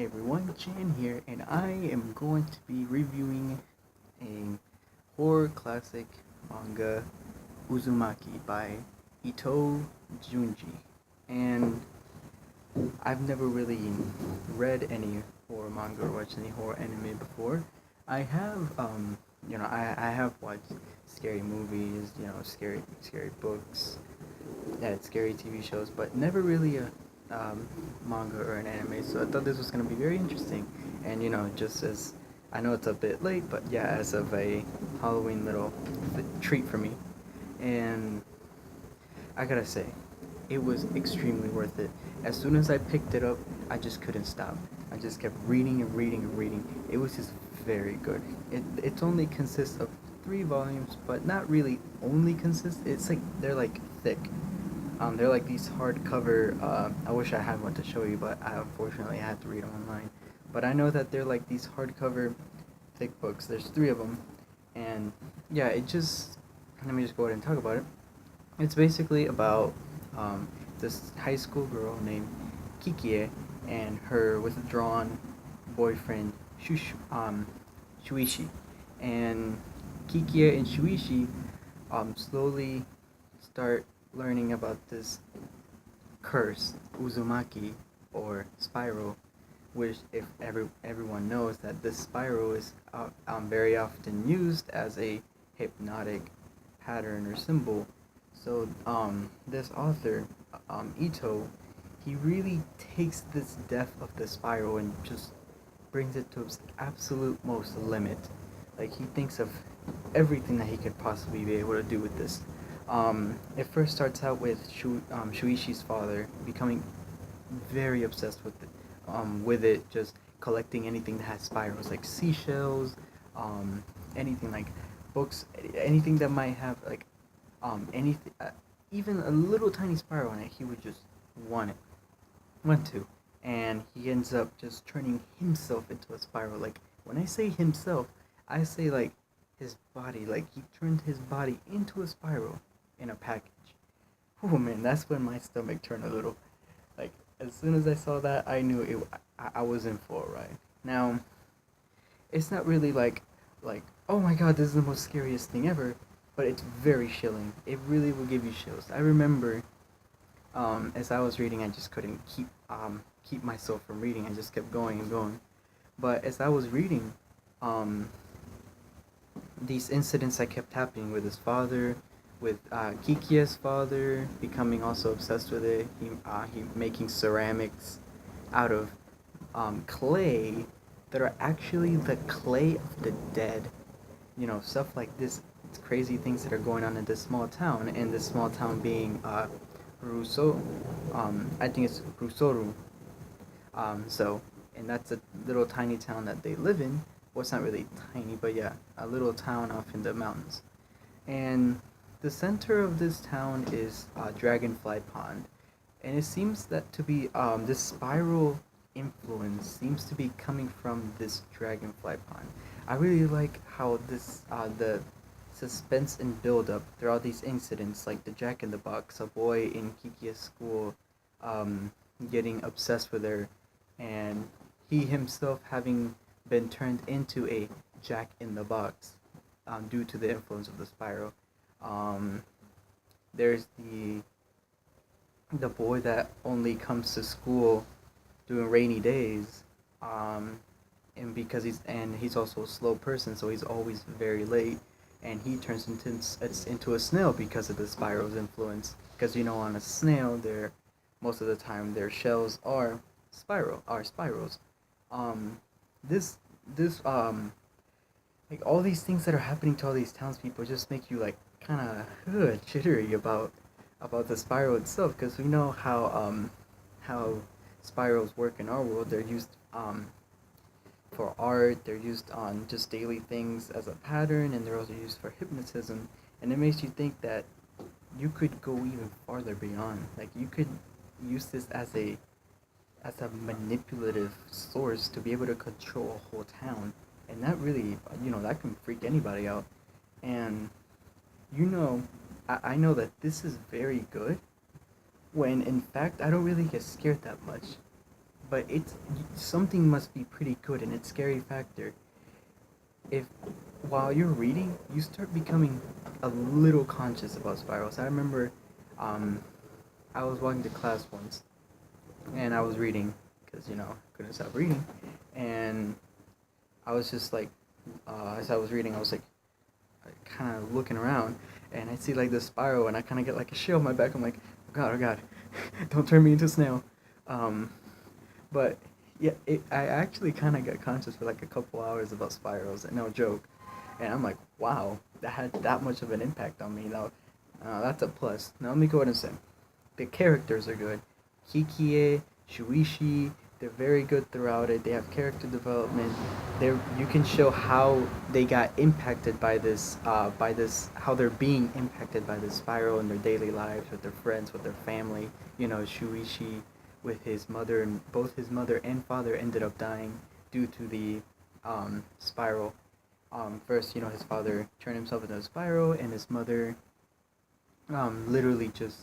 Hey everyone, Chan here, and I am going to be reviewing a horror classic manga, Uzumaki by Ito Junji. And I've never really read any horror manga or watched any horror anime before. I have, I have watched scary movies, scary books, scary TV shows, but never really a manga or an anime. So I thought this was gonna be very interesting, and just as I know it's a bit late, but yeah, as of a Halloween little treat for me, and I gotta say, it was extremely worth it. As soon as I picked it up, I just couldn't stop. I just kept reading and reading and reading. It was just very good. It only consists of 3 volumes, but not really only consists. It's like they're like thick. They're like these hardcover. I wish I had one to show you, but I unfortunately had to read them online. But I know that they're like these hardcover thick books. There's 3 of them, and yeah, it just. Let me just go ahead and talk about it. It's basically about um, this high school girl named Kikie and her withdrawn boyfriend Shuichi. And Kikie and Shuichi slowly start learning about this curse, Uzumaki, or spiral, which if everyone knows that this spiral is very often used as a hypnotic pattern or symbol. So this author, Ito, he really takes this depth of the spiral and just brings it to its absolute most limit. Like he thinks of everything that he could possibly be able to do with this. It first starts out with Shuichi's father becoming very obsessed with it, just collecting anything that has spirals, like seashells, anything like books, anything that might have like anything, even a little tiny spiral in it, he would just want it, want to, and he ends up just turning himself into a spiral. Like when I say himself, I say like his body, like he turned his body into a spiral in a package. Oh man, that's when my stomach turned a little. Like as soon as I saw that, I knew it. I was in for a ride. Now, it's not really like oh my god, this is the most scariest thing ever, but it's very chilling. It really will give you chills. I remember, as I was reading, I just couldn't keep myself from reading. I just kept going and going. But as I was reading, um, these incidents that kept happening with his father, with Kikia's father becoming also obsessed with it. He making ceramics out of clay that are actually the clay of the dead. Stuff like this. It's crazy things that are going on in this small town, and this small town being Russo. I think it's Rusoru. So, and that's a little tiny town that they live in. Well, it's not really tiny, but yeah, a little town off in the mountains. And the center of this town is Dragonfly Pond, and it seems that to be this spiral influence seems to be coming from this Dragonfly Pond. I really like how the suspense and build up throughout these incidents, like the Jack in the Box, a boy in Kiki's school, um, getting obsessed with her, and he himself having been turned into a Jack in the Box due to the influence of the spiral. Um, there's the boy that only comes to school during rainy days, um, and because he's also a slow person, so he's always very late, and he turns into a snail because of the spiral's influence. Because on a snail, most of the time their shells are spirals. Um, this this like all these things that are happening to all these townspeople just make you like kind of jittery about the spiral itself, because we know how spirals work in our world. They're used for art. They're used on just daily things as a pattern, and they're also used for hypnotism. And it makes you think that you could go even farther beyond. Like you could use this as a manipulative source to be able to control a whole town, and that really that can freak anybody out. And you know I know that this is very good when in fact I don't really get scared that much, but it's something must be pretty good, and it's scary factor if while you're reading you start becoming a little conscious about spirals. I remember um, I was walking to class once and I was reading because I couldn't stop reading, and I was just like, as I was reading, I was like, kind of looking around, and I see like this spiral, and I kind of get like a chill on my back. I'm like, oh God, don't turn me into a snail. Um, but yeah, I actually kind of got conscious for like a couple hours about spirals, and no joke. And I'm like, wow, that had that much of an impact on me. Now, that's a plus. Now let me go ahead and say, the characters are good. Kikie, Shuichi, they're very good throughout it. They have character development. They You can show how they got impacted by this, how they're being impacted by this spiral in their daily lives with their friends, with their family. Shuichi with his mother, and both his mother and father ended up dying due to the spiral. First, his father turned himself into a spiral, and his mother literally just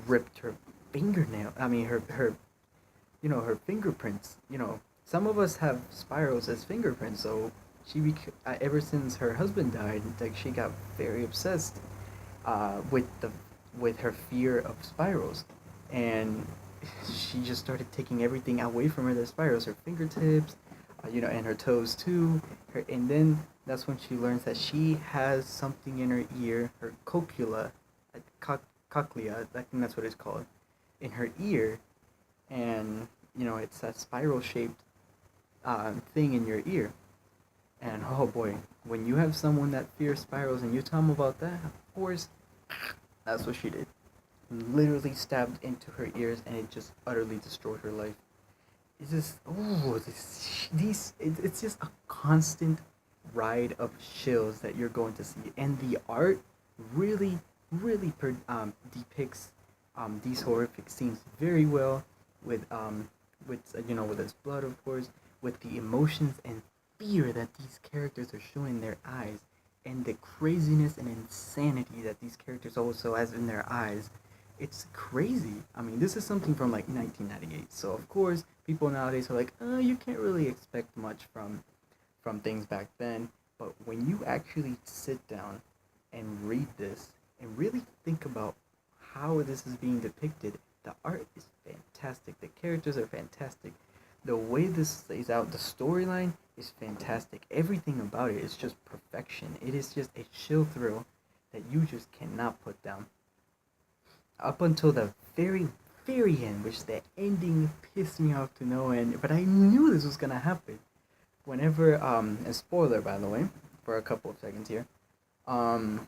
ripped her fingernail. I mean, her fingerprints. Some of us have spirals as fingerprints, so ever since her husband died, like she got very obsessed with her fear of spirals, and she just started taking everything away from her. The spirals, her fingertips, and her toes too. And then that's when she learns that she has something in her ear, her cochlea, cochlea. I think that's what it's called, in her ear, and it's a spiral shaped thing in your ear. And oh boy, when you have someone that fears spirals and you tell them about that, of course, that's what she did. Literally stabbed into her ears, and it just utterly destroyed her life. It's just it's just a constant ride of chills that you're going to see, and the art really depicts these horrific scenes very well with his blood, of course, with the emotions and fear that these characters are showing in their eyes, and the craziness and insanity that these characters also has in their eyes. It's crazy. I mean, this is something from like 1998. So of course, people nowadays are like, you can't really expect much from things back then. But when you actually sit down and read this and really think about how this is being depicted, the art is fantastic. The characters are fantastic. The way this lays out, the storyline is fantastic. Everything about it is just perfection. It is just a chill thrill that you just cannot put down. Up until the very end, which the ending pissed me off to no end, but I knew this was gonna happen. Whenever a spoiler by the way, for a couple of seconds here, um,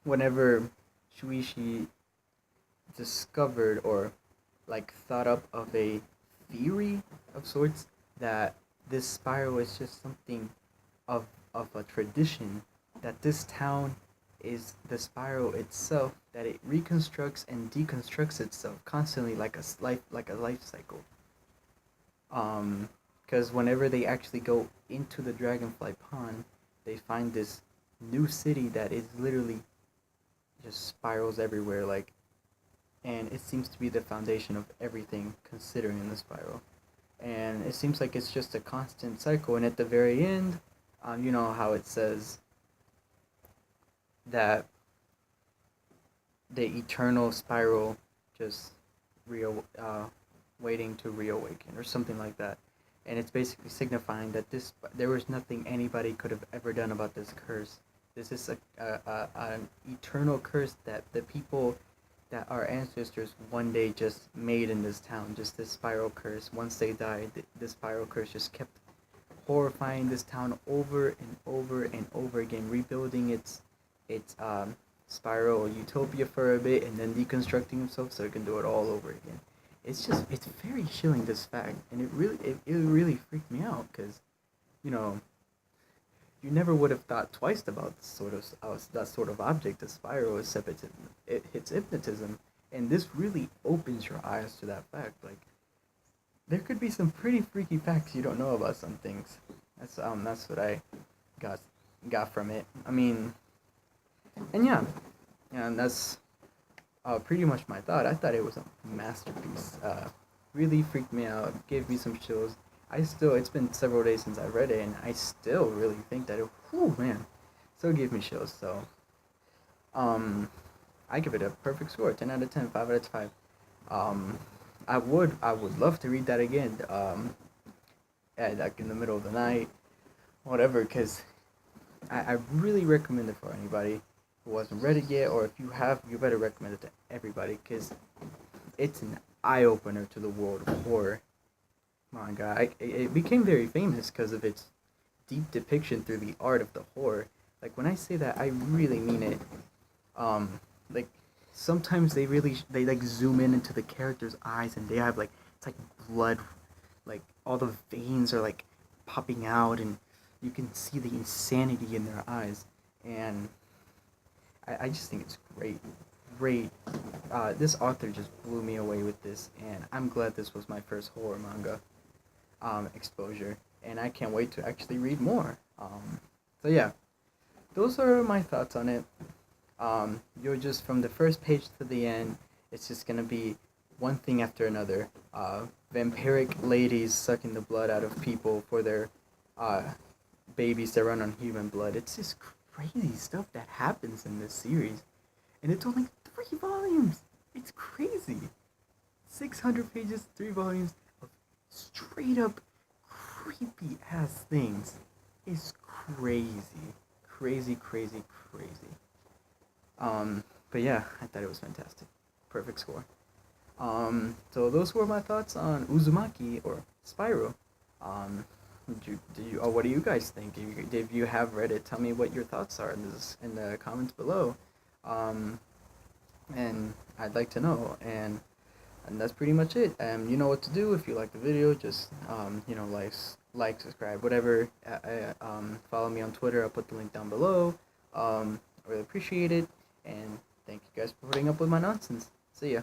whenever Shuichi discovered or like thought up of a theory of sorts that this spiral is just something of a tradition, that this town is the spiral itself, that it reconstructs and deconstructs itself constantly like a life cycle. Because whenever they actually go into the Dragonfly Pond, they find this new city that is literally just spirals everywhere, like, and it seems to be the foundation of everything considering the spiral. And it seems like it's just a constant cycle. And at the very end, you know how it says that the eternal spiral just waiting to reawaken or something like that. And it's basically signifying that there was nothing anybody could have ever done about this curse. This is an eternal curse that the people, that our ancestors one day just made in this town. Just this spiral curse. Once they died, this spiral curse just kept horrifying this town over and over and over again, rebuilding its spiral utopia for a bit, and then deconstructing himself so it can do it all over again. It's very chilling, this fact, and it really freaked me out because, you know, you never would have thought twice about that sort of object, the spiral, except it's hypnotism, and this really opens your eyes to that fact. Like, there could be some pretty freaky facts you don't know about some things. That's what I got from it. I mean, and yeah, and that's pretty much my thought. I thought it was a masterpiece. really freaked me out, gave me some chills. It's been several days since I read it, and I still really think that whew, man, still gave me chills. So, um, I give it a perfect score, 10 out of 10, 5 out of 5. Um, I would love to read that again, at, like, in the middle of the night, whatever, because I really recommend it for anybody who hasn't read it yet, or if you have, you better recommend it to everybody, because it's an eye opener to the world of horror manga. It became very famous because of its deep depiction through the art of the horror. Like, when I say that, I really mean it. Like, sometimes they like zoom in into the character's eyes, and they have, like, it's like blood, like all the veins are like popping out, and you can see the insanity in their eyes. And I just think it's great. Great. This author just blew me away with this, and I'm glad this was my first horror manga exposure, and I can't wait to actually read more. So yeah, those are my thoughts on it. You're just from the first page to the end, it's just gonna be one thing after another. Vampiric ladies sucking the blood out of people for their uh, babies that run on human blood. It's just crazy stuff that happens in this series, and it's only 3 volumes. It's crazy. 600 pages, 3 volumes of straight up creepy ass things. It's crazy, crazy, crazy, crazy. But yeah, I thought it was fantastic. Perfect score. So those were my thoughts on Uzumaki or Spyro. What do you guys think? If you have read it, tell me what your thoughts are in the comments below. Um, and I'd like to know. And that's pretty much it. You know what to do. If you like the video, just subscribe, whatever. Follow me on Twitter. I'll put the link down below. I really appreciate it, and thank you guys for putting up with my nonsense. See ya.